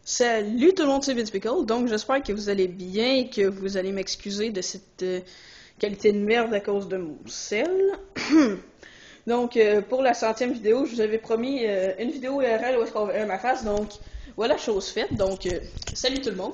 Salut tout le monde, c'est Vince Pickle. Donc j'espère que vous allez bien et que vous allez m'excuser de cette qualité de merde à cause de mon sel. Donc pour la 100e vidéo, je vous avais promis une vidéo IRL où est-ce qu'on verrait ma face. Donc voilà, chose faite. Donc salut tout le monde.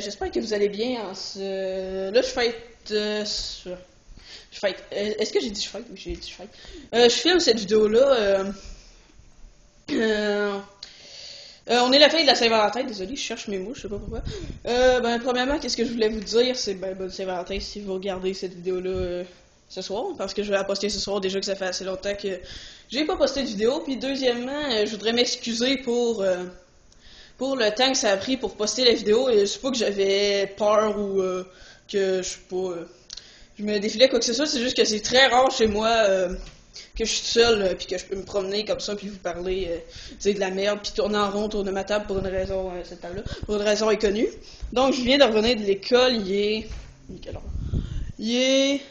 J'espère que vous allez bien. Là je fête... je fête... Est-ce que j'ai dit je fête? Oui, j'ai dit je fête. Je filme cette vidéo-là... on est la veille de la Saint-Valentin, désolé, je cherche mes mots, je sais pas pourquoi. Premièrement, qu'est-ce que je voulais vous dire, c'est bonne Saint-Valentin si vous regardez cette vidéo-là ce soir, parce que je vais la poster ce soir, déjà que ça fait assez longtemps que j'ai pas posté de vidéo. Puis deuxièmement, je voudrais m'excuser pour le temps que ça a pris pour poster la vidéo, et c'est pas que j'avais peur ou que je sais pas, je me défilais quoi que ce soit, c'est juste que c'est très rare chez moi que je suis seul, puis que je peux me promener comme ça, puis vous parler, dire de la merde, puis tourner en rond autour de ma table pour une raison, cette table-là, pour une raison inconnue. Donc, je viens de revenir de l'école, il est quelle heure? Il est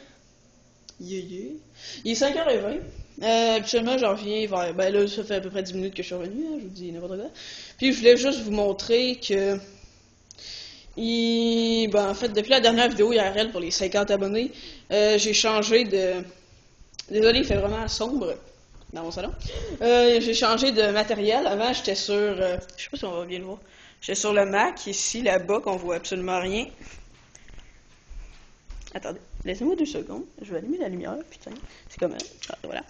5h20. Habituellement, j'en reviens vers, là, ça fait à peu près 10 minutes que je suis revenu, hein, je vous dis n'importe quoi. Puis, je voulais juste vous montrer que, en fait, depuis la dernière vidéo IRL pour les 50 abonnés, j'ai changé de... Désolé, il fait vraiment sombre dans mon salon. J'ai changé de matériel. Avant, j'étais sur... je sais pas si on va bien le voir. J'étais sur le Mac, ici, là-bas, qu'on voit absolument rien. Attendez, laissez-moi 2 secondes. Je vais allumer la lumière, putain. C'est comme... voilà.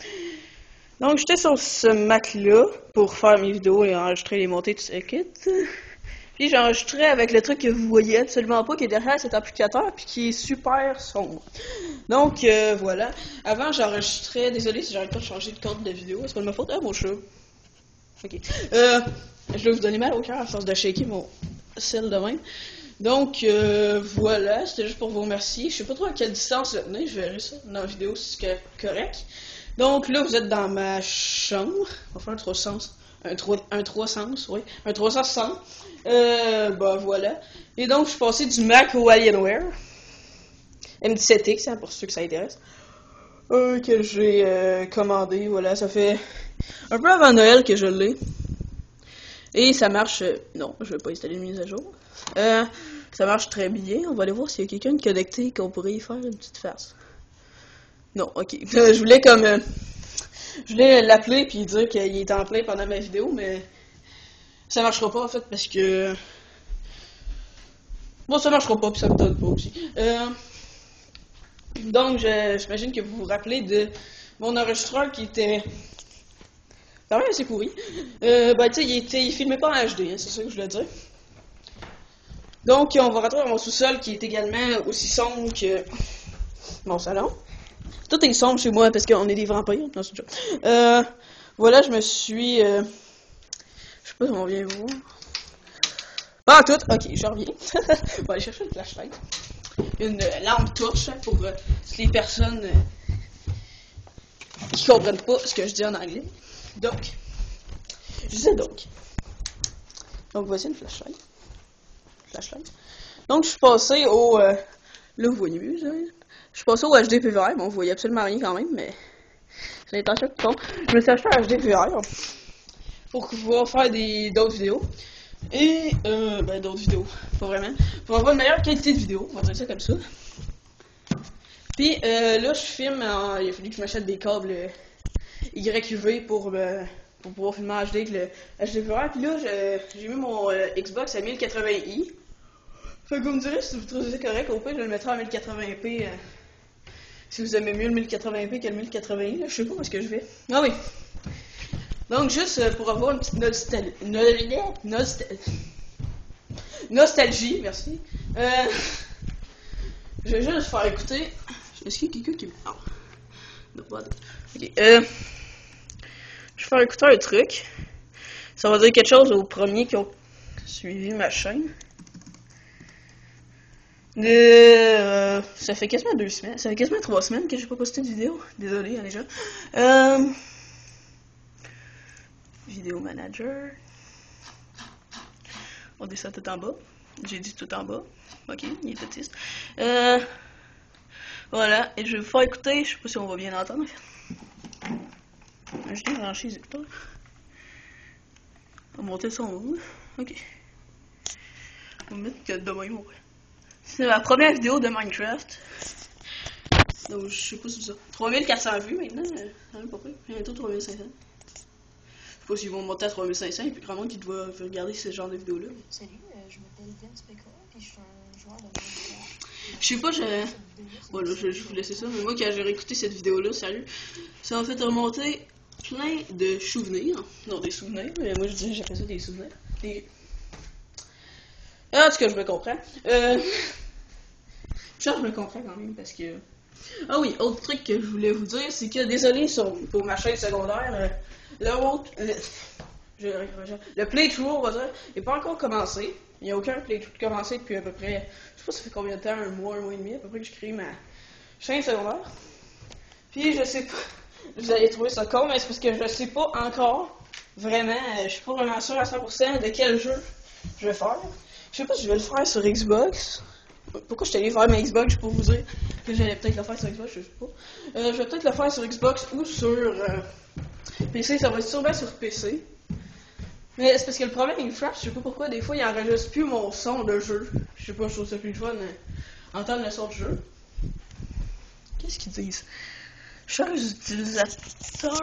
Donc, j'étais sur ce Mac-là pour faire mes vidéos et enregistrer les montées, tout ça, Puis j'enregistrais avec le truc que vous voyez absolument pas, qui est derrière cet applicateur, puis qui est super sombre. Donc voilà. Avant j'enregistrais, désolé si j'arrête pas de changer de corde de vidéo, c'est pas de ma faute, mon chat. Ok. Je vais vous donner mal au cœur à force de shaker mon sel de même. Donc voilà, c'était juste pour vous remercier. Je sais pas trop à quelle distance le tenez, je verrai ça dans la vidéo si c'est correct. Donc là vous êtes dans ma chambre. On va faire un 360. Un 360, oui. Un 360. Voilà. Et donc, je suis passé du Mac au Alienware. M17X, hein, pour ceux que ça intéresse. Que j'ai commandé, voilà. Ça fait un peu avant Noël que je l'ai. Et ça marche... non, je vais pas installer une mise à jour. Ça marche très bien. On va aller voir s'il y a quelqu'un de connecté qu'on pourrait y faire une petite face. Non, ok. Je voulais comme... je voulais l'appeler puis dire qu'il était en plein pendant ma vidéo, mais ça marchera pas en fait parce que... Bon, ça marchera pas puis ça me donne pas aussi. Donc, j'imagine que vous vous rappelez de mon enregistreur qui était quand même assez pourri. Il filmait pas en HD, hein, c'est ça que je voulais dire. Donc, on va rentrer dans mon sous-sol qui est également aussi sombre que mon salon. Tout est sombre chez moi parce qu'on est des vampires. Non, c'est voilà, je me suis... je sais pas si on vient voir. Ah, tout! Ok, je reviens. On va aller chercher une flashlight. Une lampe torche pour les personnes qui comprennent pas ce que je dis en anglais. Donc, je disais donc. Donc, voici une flashlight. Donc, je suis passé au... là, vous voyez mieux, ça. Je suis passé au HDPVR. Bon, vous voyez absolument rien quand même, mais c'est l'intention qui compte. Je me suis acheté un HDPVR pour pouvoir faire d'autres vidéos. Et, d'autres vidéos. Pas vraiment. Pour avoir une meilleure qualité de vidéo. On va dire ça comme ça. Puis, là, je filme il a fallu que je m'achète des câbles YUV pour pouvoir filmer en HD avec le HDVR. Puis là, j'ai mis mon Xbox à 1080i. Fait que vous me direz si vous trouvez ça correct. Au pire, je le mettrai en 1080p. Si vous aimez mieux le 1080p que le 1080i, là, je sais pas où est-ce que je vais. Ah oui. Donc, juste pour avoir une petite nostalgie, merci. Je vais juste faire écouter. Est-ce qu'il y a quelqu'un qui me... Non. Ok. Je vais faire écouter un truc. Ça va dire quelque chose aux premiers qui ont suivi ma chaîne. Ça fait quasiment 2 semaines. Ça fait quasiment 3 semaines que j'ai pas posté de vidéo. Désolé, hein, déjà. Vidéo manager. On descend tout en bas. J'ai dit tout en bas. Ok, il est autiste. Voilà, et je vais vous faire écouter. Je sais pas si on va bien entendre. Je vais brancher les écouteurs. On va monter son haut. Ok. On va mettre que demain, ouais. C'est ma première vidéo de Minecraft. Donc, je sais pas si c'est ça. 3400 vues maintenant. Ça même pas près. Bientôt 3500. Je sais pas s'ils vont monter à 3500 et puis vraiment qu'ils doivent regarder ce genre de vidéos-là. Salut, je m'appelle Dan Specor et je suis un joueur de Minecraft. Je sais pas, voilà, je vais vous laisser ça. Mais moi, quand j'ai réécouté cette vidéo-là, sérieux, ça m'a fait remonter plein de souvenirs. Non, des souvenirs, mais moi, j'appelle ça des souvenirs. Ah, en tout cas, je me comprends. Ça, je me comprends quand même, parce que... Ah oui, autre truc que je voulais vous dire, c'est que, désolé pour ma chaîne secondaire, le playthrough, on va dire, n'est pas encore commencé. Il n'y a aucun playthrough commencé depuis à peu près, je sais pas ça fait combien de temps, un mois et demi, à peu près que je crée ma chaîne secondaire. Puis je sais pas, vous allez trouver ça con, mais c'est parce que je sais pas encore, vraiment, je suis pas vraiment sûr à 100% de quel jeu je vais faire. Je sais pas si je vais le faire sur Xbox. Pourquoi je suis allé faire ma Xbox pour vous dire que j'allais peut-être le faire sur Xbox, je sais pas. Je vais peut-être le faire sur Xbox ou sur PC, ça va être sûrement sur PC. Mais c'est parce que le problème il frappe, je sais pas pourquoi, des fois il enregistre plus mon son de jeu. Je sais pas, je trouve ça plus fun entendre le son de jeu. Qu'est-ce qu'ils disent? Chers utilisateurs.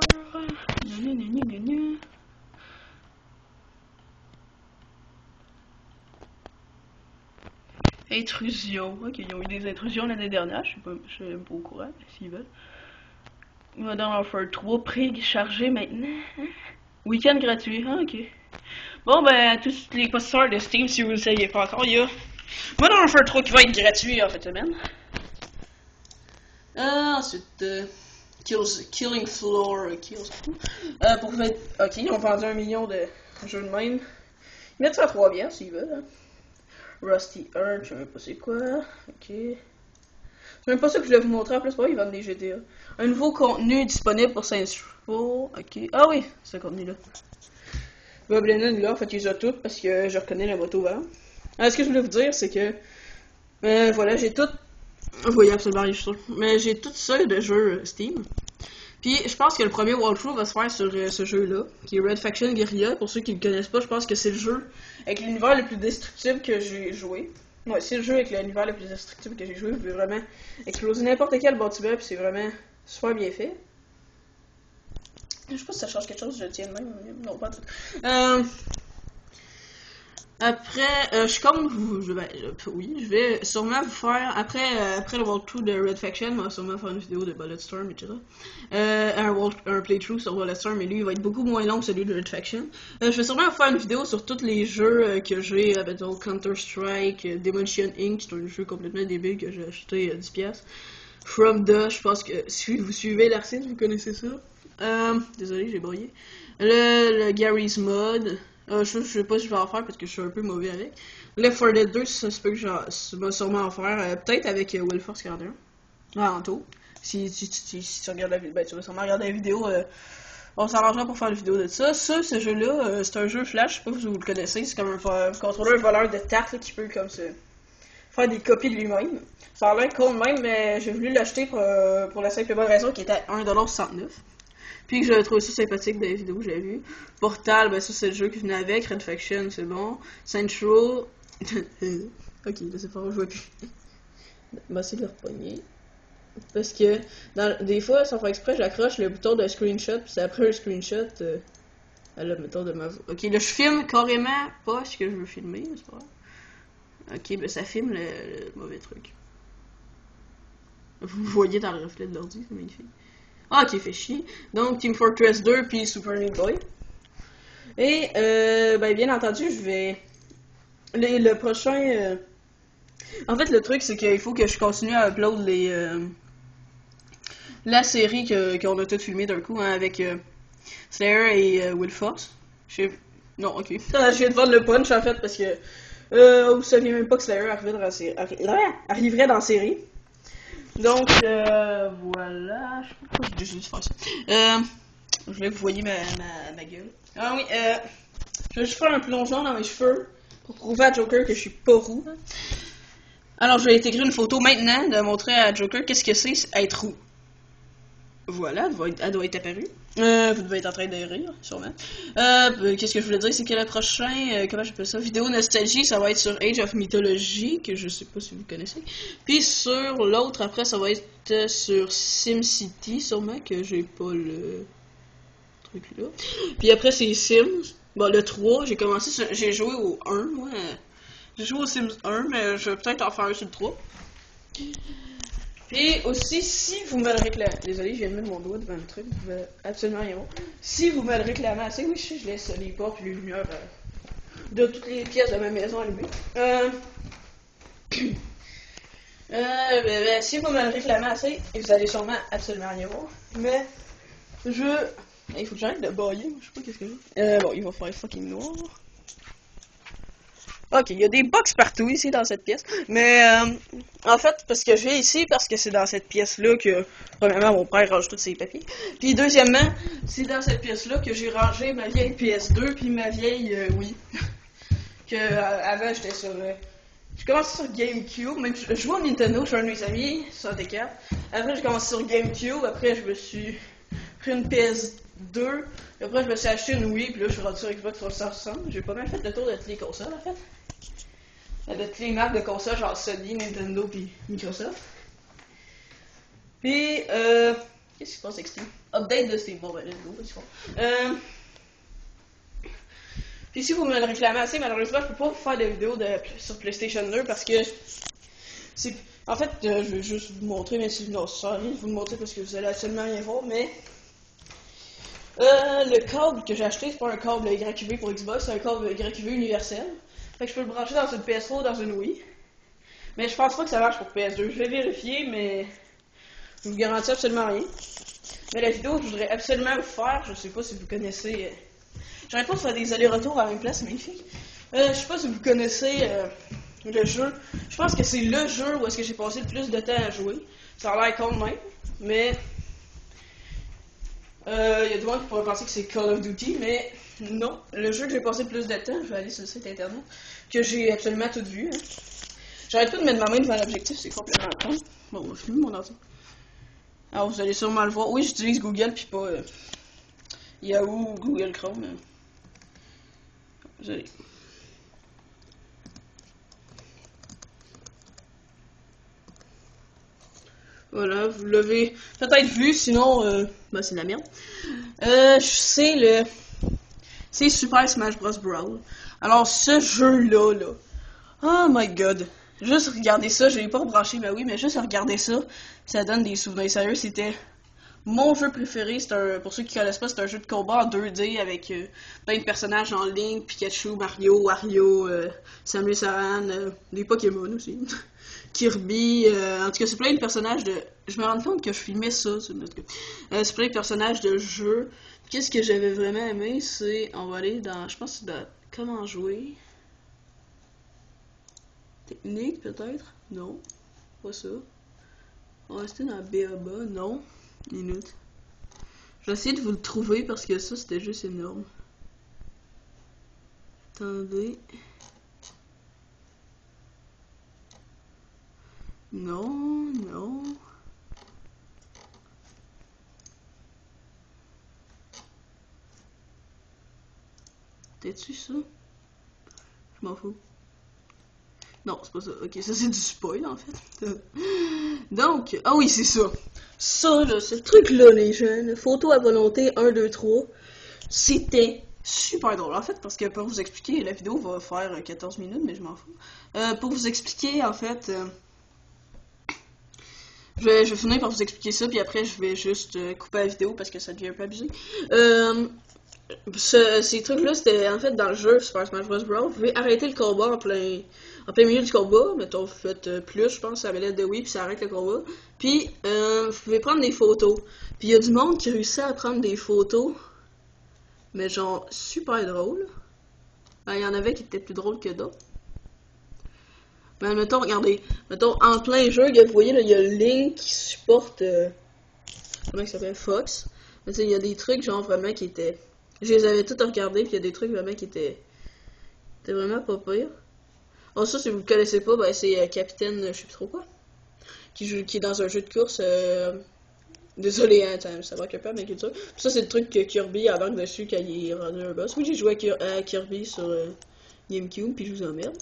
Intrusion. Ok, ils ont eu des intrusions l'année dernière, je suis même pas au courant, s'ils veulent. Modern Warfare 3 préchargé maintenant. Week-end gratuit, ah, ok. Bon, ben, tous les possesseurs de Steam, si vous le saviez pas encore, il y a Modern Warfare 3 qui va être gratuit en fait semaine. Ensuite, Killing Floor, pour mettre, ok, ils ont vendu 1 million de jeux de même. Ils mettent ça à 3 bières s'ils veulent. Hein. Rusty Earth, je sais même pas c'est quoi. Ok. C'est même pas ça que je voulais vous montrer en plus, ils vendent des GTA. Un nouveau contenu disponible pour Saints Row. Ok. Ah oui, ce contenu-là. Bob Lennon, là, en fait, il les a toutes parce que je reconnais la moto vert. Alors, ce que je voulais vous dire, c'est que. Voilà, j'ai tout. Vous voyez absolument rien, je suis sûr. Mais j'ai tout ça de jeux Steam. Puis, je pense que le premier walkthrough va se faire sur ce jeu-là, qui est Red Faction Guerrilla. Pour ceux qui ne le connaissent pas, je pense que c'est le jeu avec l'univers le plus destructible que j'ai joué. Ouais, c'est le jeu avec l'univers le plus destructible que j'ai joué. Vous pouvez vraiment exploser n'importe quel bâtiment, puis c'est vraiment super bien fait. Je sais pas si ça change quelque chose, je le tiens de même. Non, pas tout. Après, je suis comme vous. Oui, je vais sûrement vous faire. Après le walkthrough de Red Faction, on va sûrement faire une vidéo de Bulletstorm, etc. Un playthrough sur Bulletstorm, mais lui, il va être beaucoup moins long que celui de Red Faction. Je vais sûrement vous faire une vidéo sur tous les jeux que j'ai, donc Counter-Strike, Demolition Inc., c'est un jeu complètement débile que j'ai acheté 10$. From the, je pense que si vous suivez l'artiste, vous connaissez ça. Désolé, j'ai broyé. Le Garry's Mod. Je sais pas si je vais en faire parce que je suis un peu mauvais avec. Left 4 Dead 2, ça se peut que je vais sûrement en faire. Peut-être avec Will Force 41. En tout. Si tu regardes la vidéo, ben, tu vas sûrement regarder la vidéo. On s'arrangera pour faire une vidéo de ça. Ce jeu-là, c'est un jeu Flash. Je sais pas si vous le connaissez. C'est comme un contrôleur voleur de tarte là, qui peut comme ça faire des copies de lui-même. Ça a l'air cool même, mais j'ai voulu l'acheter pour la simple bonne raison qu'il était à 1,69$. Puis que j'avais trouvé ça sympathique dans les vidéos que j'avais vues. Portal, ben ça c'est le jeu qui venait avec. Red Faction, c'est bon. Central. Ok, là c'est pas je vois plus. Bah c'est de le repogner. Parce que des fois, sans faire exprès, j'accroche le bouton de screenshot, puis c'est après un screenshot. Le bouton de ma voix. Ok, là je filme carrément pas ce que je veux filmer, c'est pas grave. Ok, ben ça filme le mauvais truc. Vous voyez dans le reflet de l'ordi, c'est magnifique. Ah, qui fait chier. Donc, Team Fortress 2 puis Super Meat Boy. Et, ben, bien entendu, je vais... Le prochain... En fait, le truc, c'est qu'il faut que je continue à upload la série qu'on a tout filmé d'un coup, hein, avec Slayer et Will Force. Non, ok. Je viens de vendre le punch, en fait, parce que... vous saviez même pas que Slayer arriverait dans la série. Donc, voilà. Je sais pas pourquoi j'ai juste faire ça. Je voulais que vous voyez ma gueule. Ah oui, je vais juste faire un plongeon dans mes cheveux pour prouver à Joker que je suis pas roux. Alors, je vais intégrer une photo maintenant de montrer à Joker qu'est-ce que c'est être roux. Voilà, elle doit être apparue. Vous devez être en train de rire, sûrement. Qu'est-ce que je voulais dire, c'est que le prochain, comment j'appelle ça, vidéo nostalgie, ça va être sur Age of Mythology, que je sais pas si vous connaissez. Puis sur l'autre, après, ça va être sur SimCity, sûrement, que j'ai pas le truc là. Puis après, c'est Sims. Bon, le 3, j'ai joué au 1, moi. J'ai joué au Sims 1, mais je vais peut-être en faire un sur le 3. Puis aussi, si vous me le réclamez, désolé, je viens de mettre mon doigt devant le truc, vous pouvez absolument rien voir. Si vous me le réclamez assez, oui, je laisse les portes et les lumières de toutes les pièces de ma maison allumées. Si vous me le réclamez assez, vous allez sûrement absolument rien voir. Mais il faut que j'arrête de bailler, je sais pas qu'est-ce que j'ai. Bon, il va faire fucking noir. Ok, il y a des box partout ici dans cette pièce. Mais en fait, parce que je viens ici, parce que c'est dans cette pièce-là que, premièrement, mon père range tous ses papiers. Puis deuxièmement, c'est dans cette pièce-là que j'ai rangé ma vieille PS2 puis ma vieille Wii. Que avant j'étais sur. J'ai commencé sur GameCube, même je jouais au Nintendo chez un de mes amis, 64. Après j'ai commencé sur GameCube, après je me suis pris une PS2. Après je me suis acheté une Wii, puis là je suis rendu sur Xbox 360. J'ai pas mal fait le tour de toutes les consoles en fait. De toutes les marques de consoles, genre Sony, Nintendo puis Microsoft. Puis, qu'est-ce qui se passe avec Steam? Update de Steam. Bon, ben, let's go, c'est Puis si vous me le réclamez assez, malheureusement, je peux pas vous faire de vidéos sur PlayStation 2 parce que c'est... En fait, je vais juste vous montrer, mais si non, ça rien, je vous le montrer parce que vous allez absolument rien voir, mais... le câble que j'ai acheté, c'est pas un câble YQV pour Xbox, c'est un câble YQV universel. Fait que je peux le brancher dans une PS3 ou dans une Wii. Mais je pense pas que ça marche pour PS2. Je vais vérifier, mais je vous garantis absolument rien. Mais la vidéo que je voudrais absolument vous faire, je sais pas si vous connaissez... J'arrête pas de faire des allers-retours à la même place, c'est magnifique. Je sais pas si vous connaissez le jeu. Je pense que c'est le jeu où est-ce que j'ai passé le plus de temps à jouer. Ça a l'air con de même, mais... Il y a du monde qui pourrait penser que c'est Call of Duty, mais non. Le jeu que j'ai passé le plus de temps, je vais aller sur le site internet, que j'ai absolument tout vu. Hein. J'arrête pas de mettre ma main devant l'objectif, c'est complètement con. Bon, je filme mon ordi. Alors, vous allez sûrement le voir. Oui, j'utilise Google, puis pas Yahoo ou Google Chrome. Vous allez... Voilà, vous l'avez peut-être vu, sinon, c'est de la merde. C'est Super Smash Bros. Brawl. Alors, ce jeu-là, oh my god. Juste regarder ça, je n'ai pas rebranché ma Wii, mais juste regarder ça, ça donne des souvenirs sérieux. C'était mon jeu préféré. Pour ceux qui connaissent pas, c'est un jeu de combat en 2D avec plein de personnages en ligne, Pikachu, Mario, Wario, Samus Aran, des Pokémon aussi. Kirby, en tout cas, c'est plein de personnages de... Je me rends compte que je filmais ça, c'est plein de personnages de jeu. Qu'est-ce que j'avais vraiment aimé, c'est... On va aller dans... Je pense que c'est dans... Comment jouer? Technique, peut-être? Non. Pas ça. On va rester dans BABA. Non. Minute. Je vais essayer de vous le trouver parce que ça, c'était juste énorme. Attendez. Non, non. T'es-tu ça? Je m'en fous. Non, c'est pas ça. Ok, ça c'est du spoil en fait. Donc, ah oui, c'est ça. Ça, là, ce truc-là, les jeunes. Photo à volonté 1, 2, 3. C'était super drôle en fait, parce que pour vous expliquer, la vidéo va faire 14 minutes, mais je m'en fous. Pour vous expliquer, en fait. Je vais finir par vous expliquer ça, puis après je vais juste couper la vidéo parce que ça devient un peu abusé. Ces trucs-là, c'était en fait dans le jeu Super Smash Bros. Brawl. Vous pouvez arrêter le combat en plein milieu du combat. Mettons, vous faites plus, je pense, à la manette de Wii, puis ça arrête le combat. Puis, vous pouvez prendre des photos. Puis, il y a du monde qui réussit à prendre des photos, mais genre super drôle. Ben, il y en avait qui étaient plus drôles que d'autres. Ben, mettons, regardez, mettons, en plein jeu, vous voyez, là, il y a Link qui supporte, comment il s'appelle, Fox. Mais il y a des trucs, genre, vraiment, qui étaient... Je les avais tous regardés, puis il y a des trucs, vraiment, qui étaient vraiment pas pire. Bon, ça, si vous le connaissez pas, ben, c'est Capitaine, je sais plus trop quoi, qui est dans un jeu de course, Désolé, hein, ça va que pas, mais ça. Ça, c'est le truc que Kirby embarque dessus quand il est rendu un boss. Oui, j'ai joué à Kirby sur GameCube, puis je vous emmerde.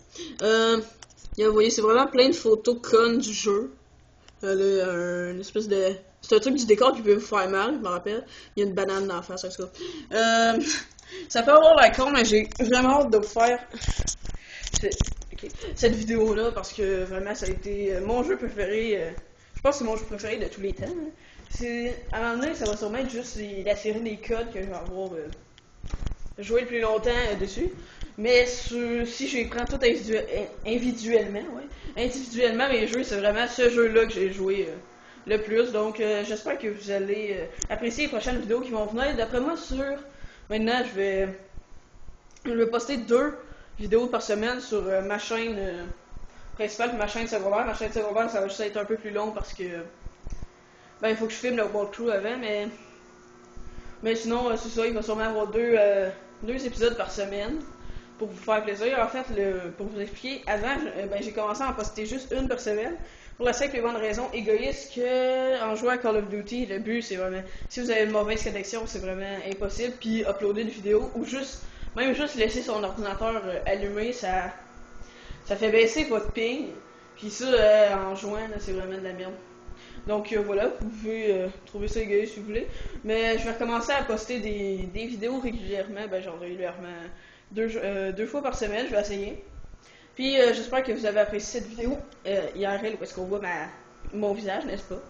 Vous voyez, c'est vraiment plein de photos connes du jeu. Une espèce de... C'est un truc du décor qui peut vous faire mal, je me rappelle. Il y a une banane dans la face, ça. Ça peut avoir la con, mais j'ai vraiment hâte de vous faire cette vidéo-là, parce que vraiment, ça a été mon jeu préféré. Je pense que c'est mon jeu préféré de tous les temps. Hein. À un moment donné, ça va sûrement être juste la série des codes que je vais avoir joué le plus longtemps dessus. Mais si je les prends tout individuellement, mes jeux, c'est vraiment ce jeu-là que j'ai joué le plus. Donc, j'espère que vous allez apprécier les prochaines vidéos qui vont venir. D'après moi, maintenant, je vais poster 2 vidéos par semaine sur ma chaîne principale et ma chaîne secondaire. Ma chaîne secondaire, ça va juste être un peu plus long parce que il faut que je filme le walkthrough avant, mais sinon, c'est ça, il va sûrement avoir 2 épisodes par semaine pour vous faire plaisir. En fait, pour vous expliquer, avant, j'ai commencé à en poster juste 1 par semaine pour la simple et bonne raison égoïste que en jouant à Call of Duty, le but c'est vraiment, si vous avez une mauvaise connexion, c'est vraiment impossible, puis uploader une vidéo ou même juste laisser son ordinateur allumé, ça fait baisser votre ping, puis ça, en jouant, c'est vraiment de la merde. Donc voilà, vous pouvez trouver ça égoïste si vous voulez. Mais je vais recommencer à poster des vidéos régulièrement, genre régulièrement 2 fois par semaine, je vais essayer. Puis j'espère que vous avez apprécié cette vidéo IRL où est-ce qu'on voit mon visage, n'est-ce pas?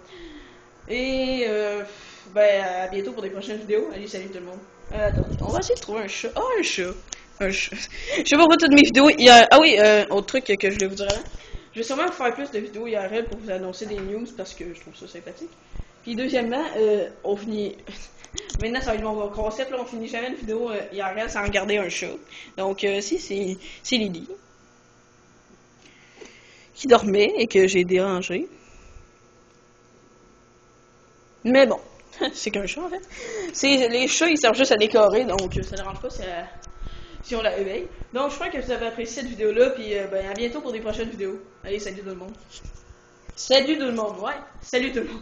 Et à bientôt pour des prochaines vidéos. Allez, salut tout le monde. Attendez, on va essayer de trouver un chat. Oh, un chat! Je sais pas pourquoi toutes mes vidéos IRL. Ah oui, autre truc que je voulais vous dire avant. Je vais sûrement faire plus de vidéos IRL pour vous annoncer des news parce que je trouve ça sympathique. Puis deuxièmement, on finit... Maintenant, ça va être mon concept, là, on finit jamais une vidéo IRL sans regarder un chat. Donc, c'est Lily qui dormait et que j'ai dérangé. Mais bon, c'est qu'un chat en fait. Les chats, ils servent juste à décorer, donc ça ne dérange pas si on la éveille. Donc, je crois que vous avez apprécié cette vidéo-là, puis à bientôt pour des prochaines vidéos. Allez, salut tout le monde. Salut tout le monde, ouais. Salut tout le monde.